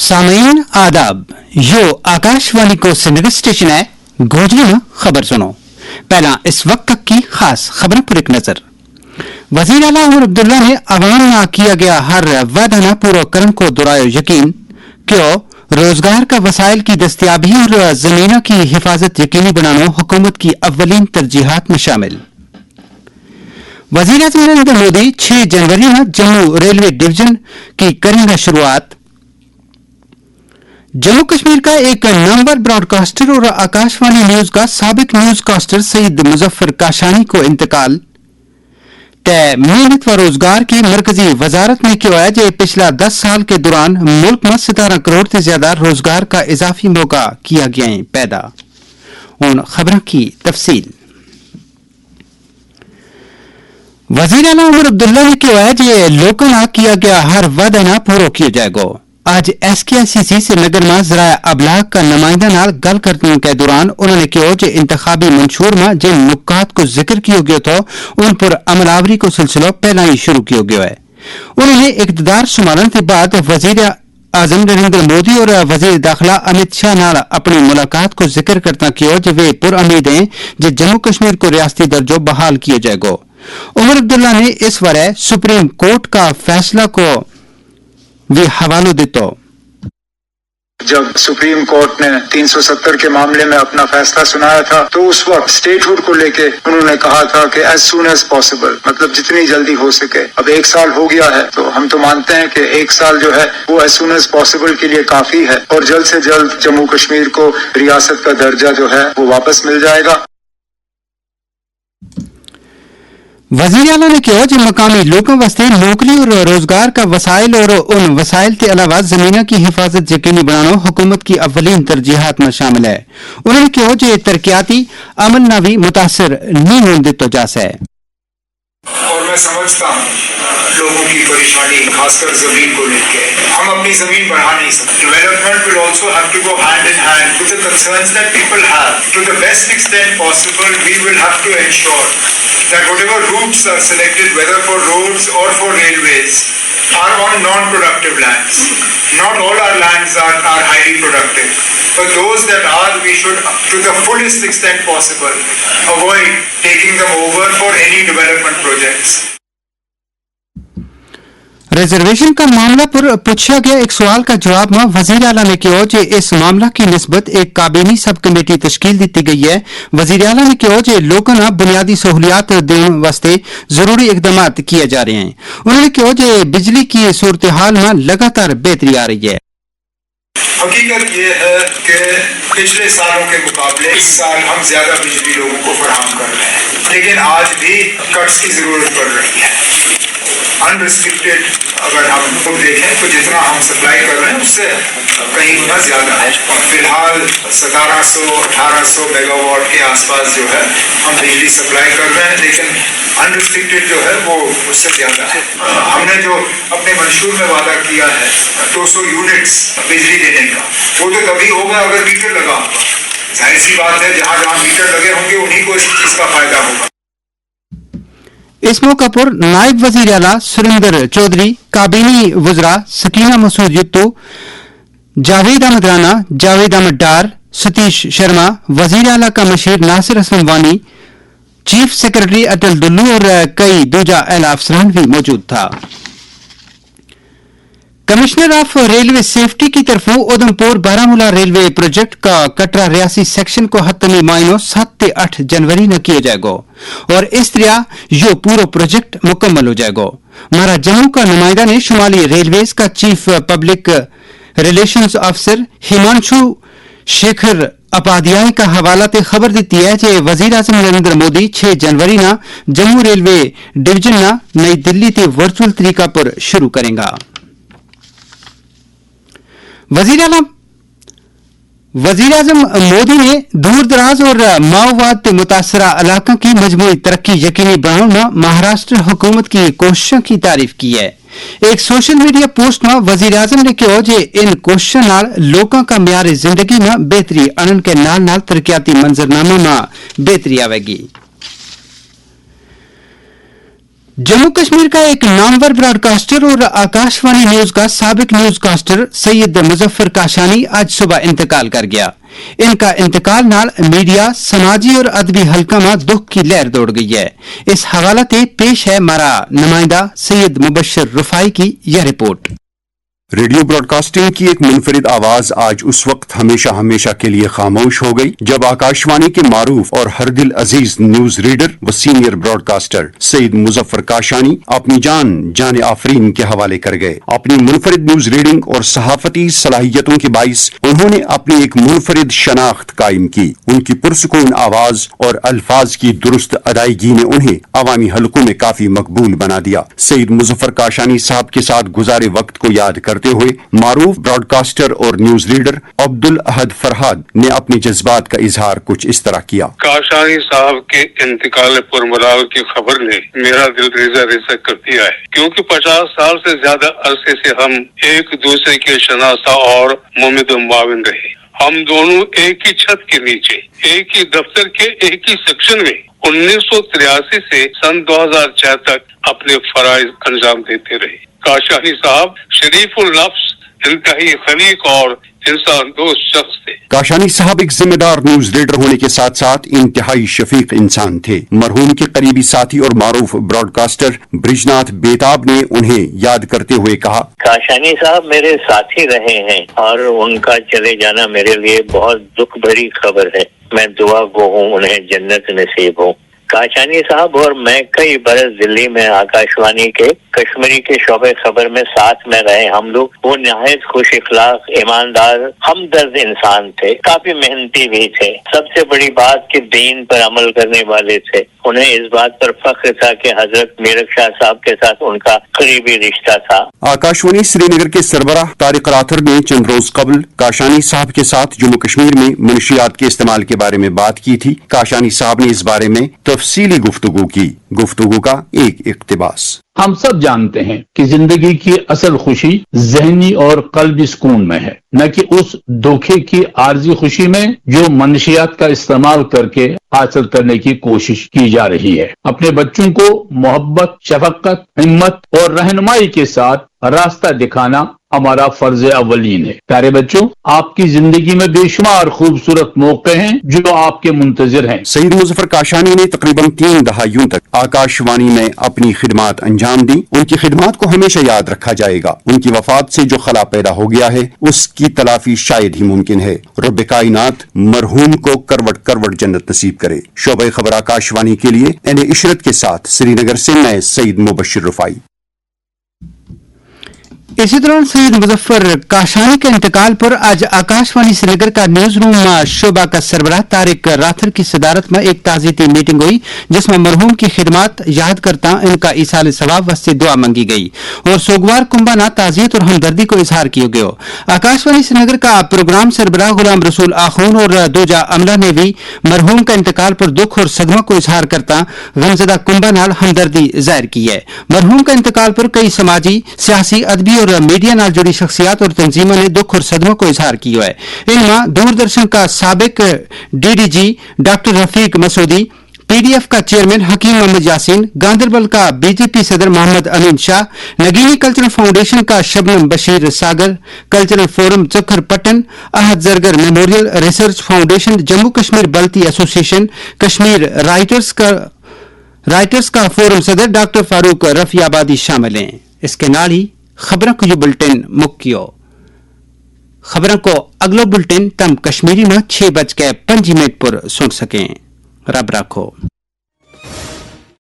सामीन आदाब, यो आकाशवाणी को सिंडिकेट स्टेशन है। गोजरी में खबर सुनो। पहला इस वक्त तक की खास खबरों पर एक नजर। वजीर आला उमर अब्दुल्ला ने अवाम में किया गया हर वादा न पूरा करने को दोहराया यकीन। क्यों रोजगार का वसाइल की दस्तियाबी और जमीनों की हिफाजत यकीनी बनाना हुकूमत की अव्वलीन तरजीहात में शामिल। वजीर आज़म नरेंद्र मोदी 6 जनवरी में जम्मू रेलवे डिवीजन की करेंगे शुरुआत। जम्मू कश्मीर का एक नामवर ब्रॉडकास्टर और आकाशवाणी न्यूज का साबिक न्यूज कास्टर सईद मुजफ्फर काशानी को इंतकाल। तय मेहनत व रोजगार की मरकजी वजारत ने किया है कि पिछला 10 साल के दौरान मुल्क में 17 करोड़ से ज्यादा रोजगार का इजाफी मौका किया गया है पैदा। उन खबरों की तफसील। वजीर आला उमर अब्दुल्ला ने किया है कि लोगों ने किया गया हर वादा ना पूरा किया जाएगा। आज SKICC श्रीनगर में ज़राए अबलाग का नुमाइंदा नाल गल करने के दौरान उन्होंने कहा कि इंतखाबी मंशूर में जिन नुकात को जिक्र किया गया था उन पर अमलावरी को सिलसिला पहला ही शुरू किया गया है। उन्होंने इक़्तिदार संभालने के बाद वजीर आजम नरेंद्र मोदी और वजीर दाखिला अमित शाह नाल अपनी मुलाकात को जिक्र करता किया कि वे पुरअमीद हैं कि जम्मू कश्मीर को रियासती दर्जो बहाल किया जाएगा। उमर अब्दुल्ला ने इस वरह सुप्रीम कोर्ट का फैसला को भी हवाला देता। जब सुप्रीम कोर्ट ने 370 के मामले में अपना फैसला सुनाया था तो उस वक्त स्टेटहुड को लेके उन्होंने कहा था कि एज सून एज पॉसिबल, मतलब जितनी जल्दी हो सके। अब 1 साल हो गया है तो हम तो मानते हैं कि 1 साल जो है वो एज सून एज पॉसिबल के लिए काफी है और जल्द से जल्द जम्मू कश्मीर को रियासत का दर्जा जो है वो वापस मिल जाएगा। वजीर आला ने कहा कि मकामी लोगों वास्ते नौकरी और रोजगार का वसाइल और उन वसाइल के अलावा जमीनों की हिफाजत यकीनी बनाना हुकूमत की अव्वलीन तरजीहात में शामिल है। उन्होंने कहा कि तरक्याती अमल न भी मुतासर नहीं होने दिया जा सके। और मैं समझता हूँ लोगों की परेशानी, खासकर जमीन को लेकर। हम अपनी जमीन बढ़ा नहीं सकते। Development will also have to go hand in hand with the concerns that people have. To the best extent possible we will have to ensure that whatever routes are selected, whether for roads or for railways, are on non-productive lands. Not all our lands are highly productive, but those that are, we should, to the fullest extent possible, avoid taking them over for any development projects. Reservation का मामला पर पूछा गया एक सवाल का जवाब में वजीर आला ने कहा कि इस मामला की निस्बत एक काबीनी सब कमेटी तश्कील दी गई है। वजीर आला ने कहा कि लोगों को बुनियादी सहूलियात देने वास्ते जरूरी इकदाम किए जा रहे हैं। उन्होंने कहा कि बिजली की सूरत हाल में लगातार बेहतरी आ रही है। हकीकत ये है कि पिछले सालों के मुकाबले इस साल हम ज्यादा बिजली लोगों को फराहम कर रहे हैं, लेकिन आज भी कट्स की जरूरत पड़ रही है। अनरिस्ट्रिक्टेड अगर हम खुद देखें तो जितना हम सप्लाई कर रहे हैं उससे कहीं गुना ज्यादा है। फिलहाल 1700-1800 मेगावाट के आसपास जो है हम बिजली सप्लाई कर रहे हैं, लेकिन अनरिस्ट्रिक्टेड जो है वो उससे ज्यादा है। हमने जो अपने मंशूर में वादा किया है 200 यूनिट्स बिजली देने का, वो तो तभी होगा अगर मीटर लगा होगा। जाहिर सी बात है जहाँ जहाँ मीटर लगे होंगे उन्हीं को इस चीज का फायदा होगा। इस मौके पर नायब वजीर आला सुरेंद्र चौधरी, काबीनी वज़रा सकीना मसूद युत्तू, जावेद अहमद राना, जावेद अहमद डार, सतीश शर्मा, वजीर आला का मशीर नासिर हसन वानी, चीफ सेक्रेटरी अटल दुल्लू और कई दूजा अहला अफसरान भी मौजूद था। कमिश्नर ऑफ रेलवे सेफ्टी की तरफों उधमपुर बारामूला रेलवे प्रोजेक्ट का कटरा रियासी सेक्शन को हतमी मायनों 7 से 8 जनवरी न किया जाएगा और इस तरह यो पूरा प्रोजेक्ट मुकम्मल हो जाएगा। हमारा जम्मू का नुमाइंदा ने शुमाली रेलवेज का chief public relations officer Himanshu Shekhar Upadhyay का हवाला से खबर दी है कि वजीर आजम नरेंद्र मोदी 6 जनवरी न जम्मू रेलवे डिवीजन न नई दिल्ली से वर्चुअल तरीका पर शुरू करेगा। वजीर आजम मोदी ने दूर दराज और माओवाद से मुतासरा इलाकों की मजमूई तरक्की यकीनी बनाने में महाराष्ट्र हुकूमत की कोशिशों की तारीफ की है। एक सोशल मीडिया पोस्ट में वजीर आजम ने कहा कि इन कोशिशों नाल लोगों का म्यार जिंदगी में बेहतरी आने के नाल नाल तरक्याती मंजरनामे में बेहतरी आवेगी। जम्मू कश्मीर का एक नामवर ब्रॉडकास्टर और आकाशवाणी न्यूज का साबिक न्यूज कास्टर सैयद मुजफ्फर काशानी आज सुबह इंतकाल कर गया। इनका इंतकाल नाल मीडिया समाजी और अदबी हलका में दुख की लहर दौड़ गई है। इस हवाला से पेश है हमारा नुमाइंदा सैयद मुबश्शिर रुफाई की यह रिपोर्ट। रेडियो ब्रॉडकास्टिंग की एक मुनफरिद आवाज आज उस वक्त हमेशा हमेशा के लिए खामोश हो गई जब आकाशवाणी के मारूफ और हर दिल अजीज न्यूज रीडर व सीनियर ब्रॉडकास्टर सईद मुजफ्फर काशानी अपनी जान आफरीन के हवाले कर गए। अपनी मुनफरिद न्यूज रीडिंग और सहाफती सलाहियतों के बाइस उन्होंने अपनी एक मुनफरिद शनाख्त कायम की। उनकी पुरसुकून आवाज और अल्फाज की दुरुस्त अदायगी ने उन्हें अवामी हलकों में काफी मकबूल बना दिया। सईद मुजफ्फर काशानी साहब के साथ गुजारे वक्त को याद करते हुए मारूफ ब्रॉडकास्टर और न्यूज रीडर अब्दुल अहद फरहाद ने अपने जज्बात का इजहार कुछ इस तरह किया। काशानी साहब के इंतकाल पुरमराल की खबर ने मेरा दिल रेजा रेजा कर दिया है, क्योंकि 50 साल से ज्यादा अरसे से हम एक दूसरे के शनासा और मुमिद मुआविन रहे। हम दोनों एक ही छत के नीचे, एक ही दफ्तर के एक ही सेक्शन में 1983 से सन 2006 तक अपने फराइज अंजाम देते रहे। काशानी साहब शरीफुल नफ्स, इंतहाई खलीक और इंसान दोस्त शख्स थे। काशानी साहब एक जिम्मेदार न्यूज रीडर होने के साथ साथ इंतहाई शफीक इंसान थे। मरहूम के करीबी साथी और मारूफ ब्रॉडकास्टर ब्रिजनाथ बेताब ने उन्हें याद करते हुए कहा, काशानी साहब मेरे साथी रहे हैं और उनका चले जाना मेरे लिए बहुत दुख भरी खबर है। मैं दुआ गो हूँ उन्हें जन्नत नसीब हो। काशानी साहब और मैं कई बरस दिल्ली में आकाशवाणी के कश्मीरी के शोबे खबर में साथ में रहे। हम लोग वो निहायत खुश इखलाक, ईमानदार, हमदर्द इंसान थे। काफी मेहनती भी थे। सबसे बड़ी बात कि दीन पर अमल करने वाले थे। उन्हें इस बात पर फख्र था कि हजरत मीरक शाह साहब के साथ उनका करीबी रिश्ता था। आकाशवाणी श्रीनगर के सरबराह तारिक राथर ने चंद रोज कबल काशानी साहब के साथ जम्मू कश्मीर में मनशियात के इस्तेमाल के बारे में बात की थी। काशानी साहब ने इस बारे में तफसीली गुफ्तगू की। गुफ्तगू का एक इक्तिबास। हम सब जानते हैं कि जिंदगी की असल खुशी ज़हनी और कल्बी सुकून में है, न कि उस धोखे की आर्जी खुशी में जो मनशियात का इस्तेमाल करके हासिल करने की कोशिश की जा रही है। अपने बच्चों को मोहब्बत, शफकत, हिम्मत और रहनुमाई के साथ रास्ता दिखाना हमारा फर्ज अवलीन है। प्यारे बच्चों, आपकी जिंदगी में बेशुमार खूबसूरत मौके हैं जो आपके मुंतजिर हैं। सईद मुजफ्फर काशानी ने तकरीबन 3 दहाइयों तक आकाशवाणी में अपनी खिदमात अंजाम दी। उनकी खिदमात को हमेशा याद रखा जाएगा। उनकी वफात से जो खला पैदा हो गया है उसकी तलाफी शायद ही मुमकिन है। रब कायनात मरहूम को करवट करवट जन्नत नसीब करे। शोबे खबर आकाशवाणी के लिए एन इशरत के साथ श्रीनगर से मैं सईद मुबश्शिर रुफाई। इसी दौरान सैयद मुजफ्फर काशानी के इंतकाल पर आज आकाशवाणी श्रीनगर का न्यूज रूम शोबा का सरबराह तारिक राथर की सदारत में एक ताज़ियती मीटिंग हुई, जिसमें मरहूम की खिदमत याद करता इनका ईसाल सवाब वास्ते दुआ मांगी गई और सोगवार कुंबाना ताज़ियत और हमदर्दी को इजहार किया गया। आकाशवाणी श्रीनगर का प्रोग्राम सरबराह गुलाम रसूल आखून और दोजा अमला ने भी मरहूम का इंतकाल पर दुख और सदमा को इजहार करता गमजदा कुंबा नाल हमदर्दी जाहिर की है। मरहूम का इंतकाल पर कई समाजी, सियासी, अदबी और मीडिया नाल जुड़ी शख्सियात और तंजीमों ने दुख और सदमा को इजहार किया है। इनमें दूरदर्शन का साबिक DDG doctor Rafiq Masoodi, PDF का चेयरमैन हकीम मोहम्मद यासीन, गांधरबल का बीजेपी सदर मोहम्मद अमीन शाह, नगीनी कल्चरल फाउंडेशन का Shabnam Bashir Sagar, cultural forum Jakhar Patan, Ahad Zargar memorial research foundation, Jammu Kashmir Balti association, Kashmir writers का फोरम सदर डॉक्टर फारूक रफियाबादी शामिल हैं। इसके नाल ही खबरों को बुलेटिन मुक्यो। खबरों को अगलो बुलेटिन तम कश्मीरी में 6:05 पर सुन सकें। रब रखो।